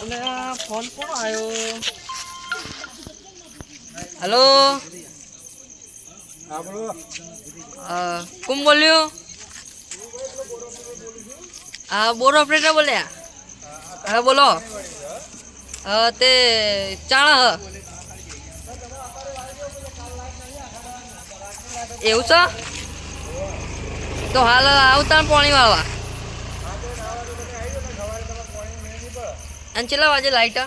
અને ફોન કોણ આવ્યો? હેલો, હા બોલો. કોણ બોલ્યું? હા, બોર ઓપરેટર બોલ્યા. હા બોલો. તે ચાણ એવું છે તો હાલ આવતા પાણી વાળવા અને છેલ્લા વાજે લાઈટ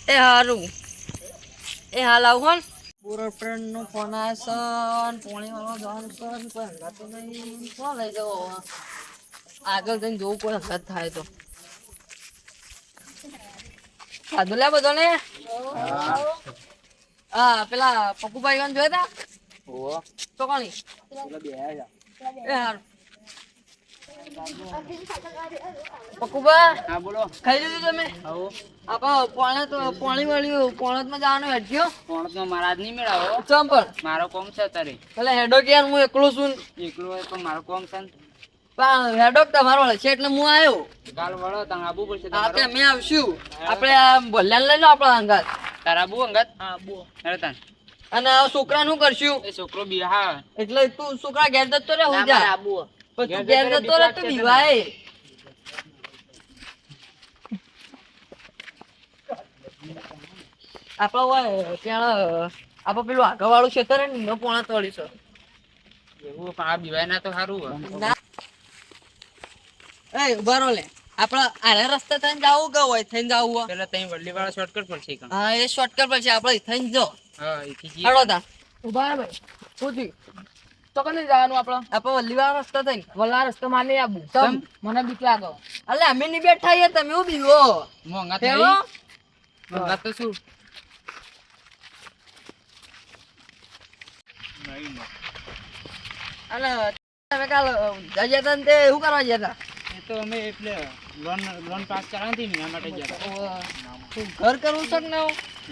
એ હારું એ હાલ આવું બોર ફ્રેન્ડ નો ફોન આવે છે પાણી વાળવા જવાનું છે કોઈ હંગાતું નહીં કોણ લઈ જવો આગળ જઈને જોવું કોઈ હંગાત થાય તો સાધુ લે બધો ને હા પેલા પપ્પુભાઈ વાન જોયા તા તો કોની એ હારું પપ્પુભા હા બોલો. ખાઈ લીધું તમે પાણી વાળ્યું પોણત માં જવાનું હેડ્યો પોણતમાં મારા જ નહીં મેળાવો. ચમ પણ મારો કોમ છે તારે. એટલે હેડો કે યાર હું એકલો છું એકલો હોય પણ મારો કોમ છે ને. પણ હેડો તમારો છે એટલે હું આવ્યો કાલ વળો તને આબુ પડશે હા તમારે. અમે આવશું આપણે આ ભલ્યાન લઈ લો આપણા અંગાત તારા આબુ અંગાત. હા આબુ હેડો તને. અને આ છોકરાનું કરશું એ છોકરો બિહાર. એટલે તું છોકરા ઘેર જતો રે હું જા આબુ પણ તું ઘેર જતો રે તું બીવાય આપડે હોય ત્યાં આપડે પેલું આગળ વાળું ક્ષેત્ર ને એનો પોણા તોડી છે એવું પણ આ બિવાય ના તો સારું હોય. એ ઉભા રહો લે આપડે આને રસ્તે થઈને જવું કે હોય થઈને જવું હોય પેલા તઈ વડલી વાળા શોર્ટકટ પડશે કાં. હા એ શોર્ટકટ પર છે આપડે થઈને જો હા એથી જી. હળો તા ઉભા રહે ભાઈ પૂછી તો કને જવાનું આપણે આપડે વલ્લીવાળા રસ્તા થઈને વલ્લા રસ્તો માં નહીં આવું તમ મને બીક લાગે અલે અમે ની બેઠા છીએ તમે હું બીવો મોંઘા હેલો નહીં. મોંઘા તો શું. અને તમે કાલ જઈ જતા ને તે શું કરવા જતા એ તો અમે એટલે લોન પાસ કરાવી હતી ને એના માટે ગયા હતા. ઘર કરવું છે કે ના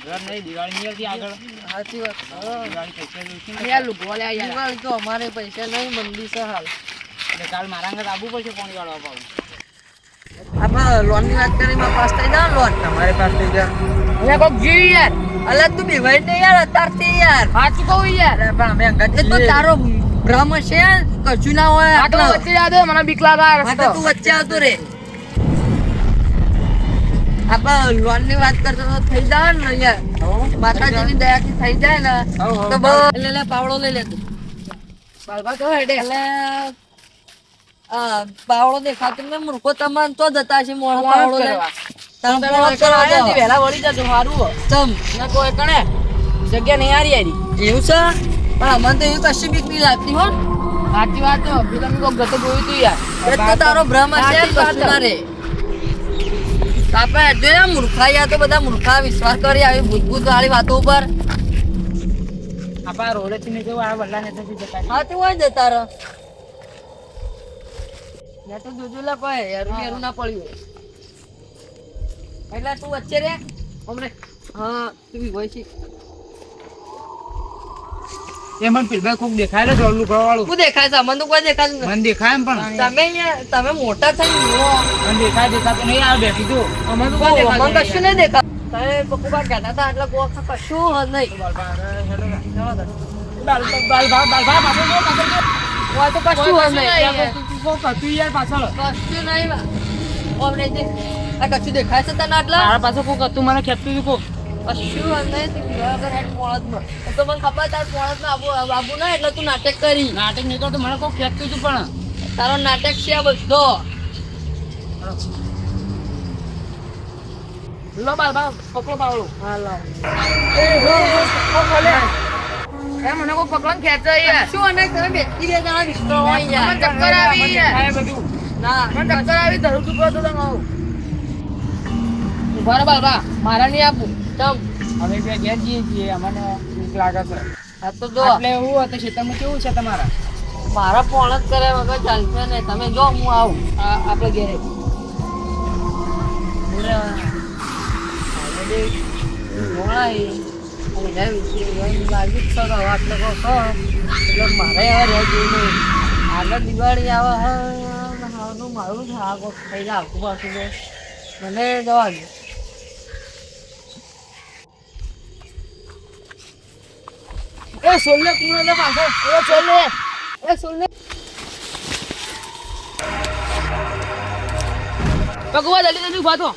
ઘર નહીં દિવાળી ની હતી આગળ. સાચી વાત દિવાળી પૈસા જોઈશું ને. યાર લુગો લે યાર દિવાળી તો અમારે પૈસા નહીં મંદી છે હાલ એટલે કાલ મારા અંગત આબુ પડશે પાણી વાળવા પાવું. આપણે લોન ની વાત કરી પાસ થઈ જાય લોન તમારી પાસે થઈ ગયા. અહીંયા કોક જી યાર અલે તું બીવાય ને યાર અત્યારથી યાર સાચું કહું યાર અરે પણ અમે અંગત એ તો તારો ભ્રમ છે કશું ના હોય આટલો આટલો વચ્ચે યાદ હોય મને બીક લાગે આ હા તો રસ્તો તું વચ્ચે આવતો રે આપણે લોન ની વાત કરતો તો થઈ જાય ને યાર માતાજીની દયાથી થઈ જાય ને તો બસ લે પાવડો લઈ લે તું બાલબા તો હેડે એટલે પાવડો દેખાતો ને મૂર્ખો તમારે તો જતા છે મોળો પાવડો લે તમે મોળો કરવા દો વહેલા વળી જજો સારું હો ચમ ને કોઈ કણે જગ્યા નહીં હારી હારી એવું છે પણ અમને તો એવું કશી બીક નહીં લાગતી હો સાચી વાત તો પેલા મેં કોક ગતો જોયું તું યાર એ તો તારો ભ્રમ હશે સાચી વાત કશું ના રે આપણે જો ને મૂર્ખા યા તો બધા મૂર્ખા વિશ્વાસ કરી આવી ભૂત વાળી વાતો ઉપર આપણા રોડેથી નહીં જવું આ વલ્લા નેતાથી જતા રહે. હા તું હોય જતા રહો યા તો જોજો લે ભાઈ યારું ના પડ્યું એટલે તું વચ્ચે રે હમણે હા તું બી હોય છે એ મને પેલા કોક દેખાય ને ચોલું વાળું. શું દેખાય છે અમને તો કોઈ દેખાતું નથી મને દેખાય એમ પણ તમે મોટા થઈને જુઓ મને દેખાય દેખાતું નહીં. આ બેઠી તું અમે તો કોઈ દેખાતું કશું નહીં દેખાતું તમે પપ્પા કહેતા હતા એટલે કોઈ કશું જ નહીં હોય તો કશું જ નહીં પાછળ કશું નહીં અમને જે આ કશું દેખાય છે તને આટલા મારા પાસે કોક હતું મને ખેંચતું હતું કોક. કશું જ નહીં તું ઘર હેડ પોળતમાં તો મને ખબર તાર પોળતમાં આબુ ના એટલે તું નાટક કરી નાટક નહીં કરતો મને કોક ખેંચતું હતું પણ તારો નાટક છે આ બધો લો બાલબા પકડો પાવડો હા લો એ મને કોઈ પકડો ખેંચે યાર શું અને તમે બેસી બે જણા વિસ્તરો હોય મને યાર ચક્કર આવી યાર આ બધું ના મને ચક્કર આવી ધરું તું તો તમે આવું ઉભા રહો બાલબા મારા નહીં આપું તમ અમે બે ઘેર જઈએ છીએ અમને બીક લાગે છે. આ તો જો એટલે એવું હતું ખેતરમાં કેવું છે તમારા મારા પોણ જ કરે વગર ચાલશે ને તમે જો હું આવું આપણે ઘેરે આગળ દિવાળી આવે ખાવાનું મારું છે આ કોક ખાઈ લાવતું પાછું તો મને જવા દે એ સોલને કુણો પાછો એ સોલને ભગવાન જલ્દી જલ્દી ઉભા થો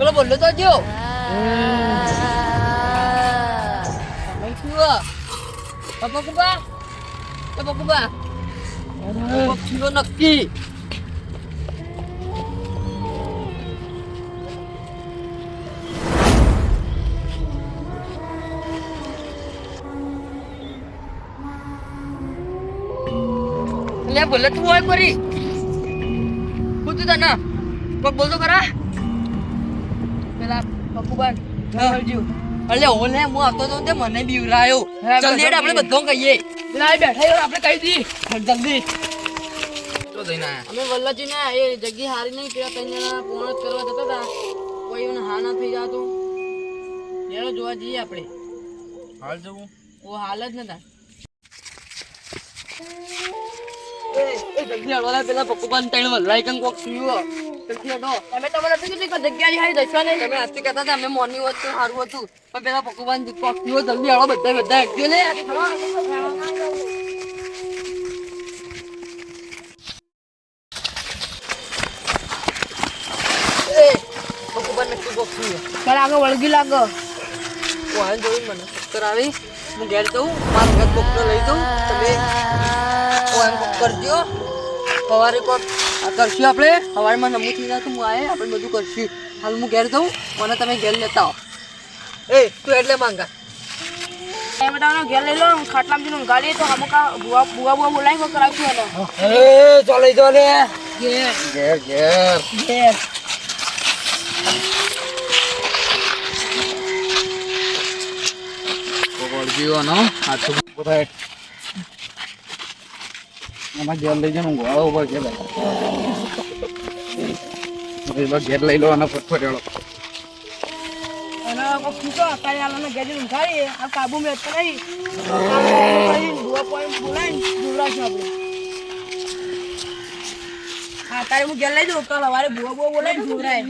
પેલો બોલ્યો તો જો પપ્પા નક્કી લે બોલે તું હોય પરી હું તું તને કોક બોલતો ખરા પેલા પપ્પુબાન જલ્દી અલે ઓલે હું આવતો તો તે મને બીવરાયો જલ્દી હેડ આપણે બધો કહીએ પેલા બેઠા યાર આપણે કહી દી જલ્દી તો જઈને અમે વલ્લાજી ને એ જગ્યા હારી નહીં પેલા ત્રણ જણા પૂર્ણ કરવા જતા હતા કોઈ એને હા ના થઈ જાતું એનો જોવા જઈએ આપણે હાલ જવું ઓ હાલ જ નતા એ જલ્દી હળવાલા પેલા પપ્પુબાન ત્રણ વલ્લાઈ કન કોક સુયો જલ્દી હટો તમે તમને નથી કીધું કે જગ્યા હારી દઈશું નહીં તમે આજથી કહેતા હતા અમે મોર્નિંગ હોત તો સારું હતું પણ પેલા પપ્પુબાન કોક સુયો જલ્દી હળો બધા હટજો લે એ પપ્પુબાન નક્કી કોક સુયો ચાલ આગળ વળગી લાગો વાહન જોઈ મને ચક્કર આવી હું ઘેર જઉં મારું ઘર કોકને લઈ જાઉં તમે વાહન કોક કરજો સવારે કોક કરશું આપણે સવારમાં નમું થઈ જાય તો હું આવે આપણે બધું કરશું હાલ હું ઘેર જાઉં મને તમે ઘેર લેતા આવો એ તું એટલે માંગા એ બધાનો ઘેર લઈ લો ખાટલામાં જઈને ઊંઘાડીએ તો અમુક બુઆ બોલાવી કરાવશું એને એ ચાલે ચાલે ઘેર ઘેર ઘેર ઘેર વળગીઓનો હાથ બધા એમાં ઘેર લઈ જવાનું ગોળો ઉપર ઘેર ઘેર લઈ લો અને ફટફટ અને કોઈ ખીચો અત્યારે આલાને ઘેર જઈને ઊંઘાડીએ આ કાબુ મેં નહીં બુઆ પોઈન્ટ બોલાવીને જોડાશું આપણે હા તારે હું ઘેર લઈ જાઉં તો સવારે બુઆ બોલાવીને જોડાય